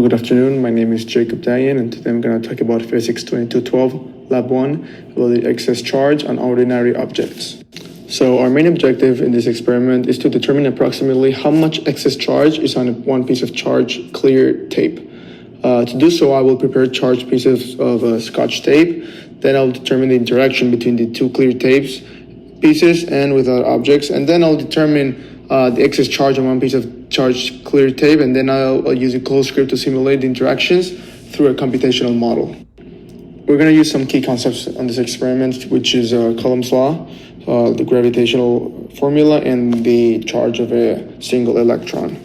good afternoon. My name is Jacob Dayan, and today I'm going to talk about Physics 2212, Lab 1, about the excess charge on ordinary objects. So our main objective in this experiment is to determine approximately how much excess charge is on one piece of charge clear tape. To do so, I will prepare charged pieces of Scotch tape. Then I'll determine the interaction between the two clear tapes pieces and with other objects, and then I'll determine the excess charge on one piece of charged clear tape, and then I'll use a closed script to simulate the interactions through a computational model. We're going to use some key concepts on this experiment, which is Coulomb's law, the gravitational formula, and the charge of a single electron.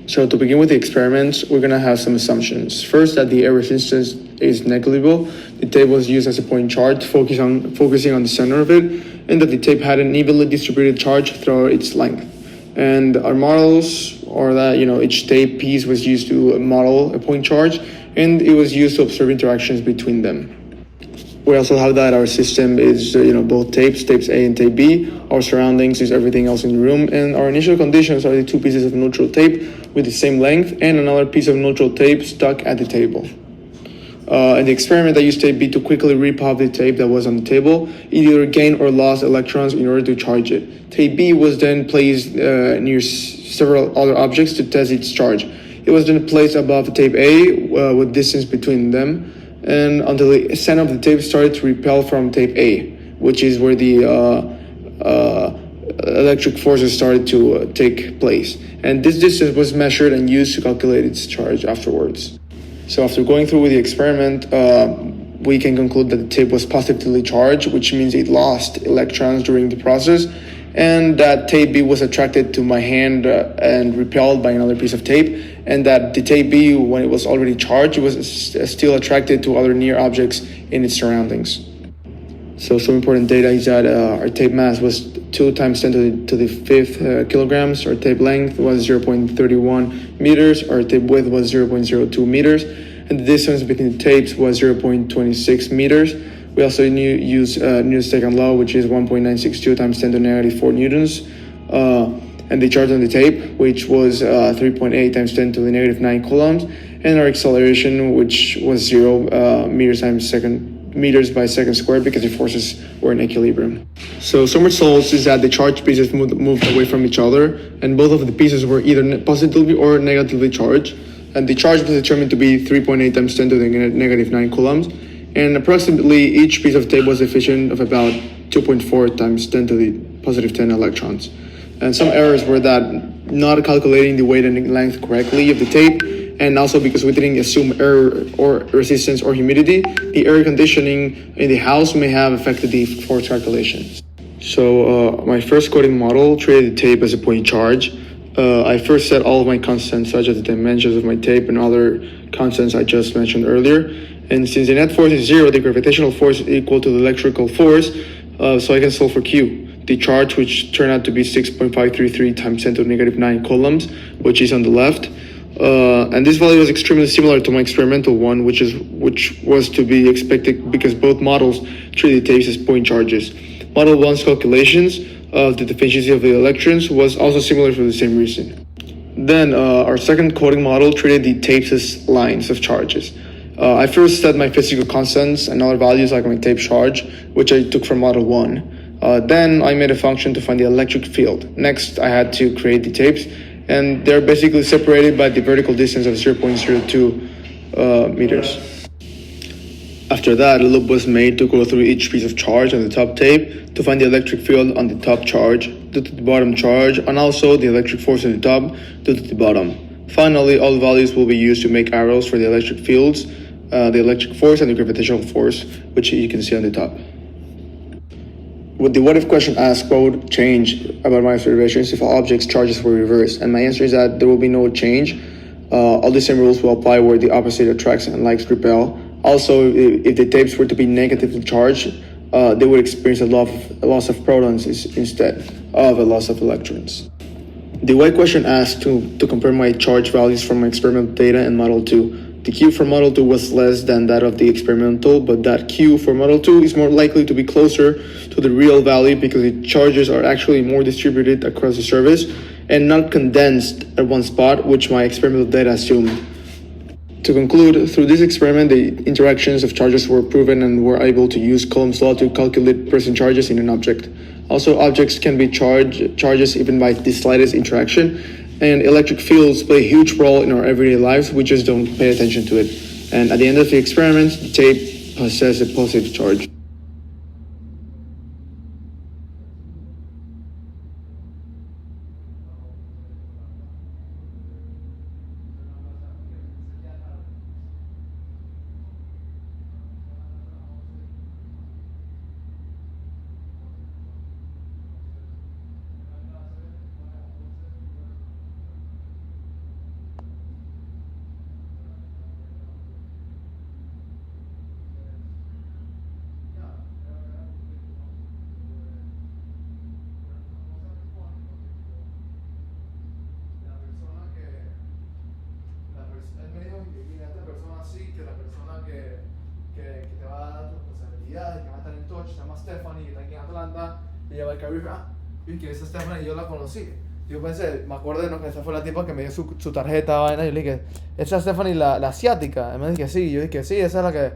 So to begin with the experiments, we're going to have some assumptions. First, that the air resistance is negligible. The tape was used as a point charge, focusing on the center of it, and that the tape had an evenly distributed charge throughout its length. And our models are that, each tape piece was used to model a point charge, and it was used to observe interactions between them. We also have that our system is, both tapes A and tape B. Our surroundings is everything else in the room, and our initial conditions are the two pieces of neutral tape with the same length and another piece of neutral tape stuck at the table. In the experiment, I used tape B to quickly repop the tape that was on the table. It either gained or lost electrons in order to charge it. Tape B was then placed near several other objects to test its charge. It was then placed above tape A with distance between them, and until the center of the tape started to repel from tape A, which is where the electric forces started to take place. And this distance was measured and used to calculate its charge afterwards. So after going through with the experiment, we can conclude that the tape was positively charged, which means it lost electrons during the process, and that tape B was attracted to my hand and repelled by another piece of tape, and that the tape B, when it was already charged, it was still attracted to other near objects in its surroundings. So some important data is that our tape mass was 2 times 10 to the 5th kilograms. Our tape length was 0.31 meters. Our tape width was 0.02 meters. And the distance between the tapes was 0.26 meters. We also use Newton's second law, which is 1.962 times 10 to the negative 4 newtons. And the charge on the tape, which was 3.8 times 10 to the negative 9 coulombs. And our acceleration, which was 0 meters by second squared, because the forces were in equilibrium. So some results is that the charged pieces moved away from each other, and both of the pieces were either positively or negatively charged. And the charge was determined to be 3.8 times 10 to the negative 9 coulombs. And approximately each piece of tape was efficient of about 2.4 times 10 to the positive 10 electrons. And some errors were that not calculating the weight and length correctly of the tape, and also because we didn't assume air or resistance or humidity, the air conditioning in the house may have affected the force calculations. So my first coding model treated the tape as a point charge. I first set all of my constants, such as the dimensions of my tape and other constants I just mentioned earlier. And since the net force is 0, the gravitational force is equal to the electrical force, so I can solve for Q. The charge, which turned out to be 6.533 times 10 to the negative 9 coulombs, which is on the left. And this value was extremely similar to my experimental one, which was to be expected because both models treated tapes as point charges. Model 1's calculations of the efficiency of the electrons was also similar for the same reason. Then our second coding model treated the tapes as lines of charges. I first set my physical constants and other values like my tape charge, which I took from model 1. Then I made a function to find the electric field. Next, I had to create the tapes, and they're basically separated by the vertical distance of 0.02 meters. After that, a loop was made to go through each piece of charge on the top tape to find the electric field on the top charge due to the bottom charge, and also the electric force on the top due to the bottom. Finally, all values will be used to make arrows for the electric fields, the electric force, and the gravitational force, which you can see on the top. With the what if question asked, what would change about my observations if all objects' charges were reversed? And my answer is that there will be no change. All the same rules will apply where the opposite attracts and likes repel. Also, if the tapes were to be negatively charged, they would experience a loss of protons instead of a loss of electrons. The why question asked to compare my charge values from my experimental data and Model 2. The Q for Model 2 was less than that of the experimental, but that Q for Model 2 is more likely to be closer to the real value because the charges are actually more distributed across the surface and not condensed at one spot, which my experimental data assumed. To conclude, through this experiment, the interactions of charges were proven and were able to use Coulomb's law to calculate present charges in an object. Also, objects can be charges even by the slightest interaction, and electric fields play a huge role in our everyday lives. We just don't pay attention to it. And at the end of the experiment, the tape possesses a positive charge. Que te va a dar tus responsabilidades, que va a estar en touch, se llama Stephanie, que está aquí en Atlanta, y ella va a caer, y que esa Stephanie yo la conocí. Yo pensé, me acuerdo que esa fue la tipa que me dio su tarjeta, vaina, y yo le dije, esa Stephanie, la asiática, y me dije, sí, yo dije, sí, esa es la que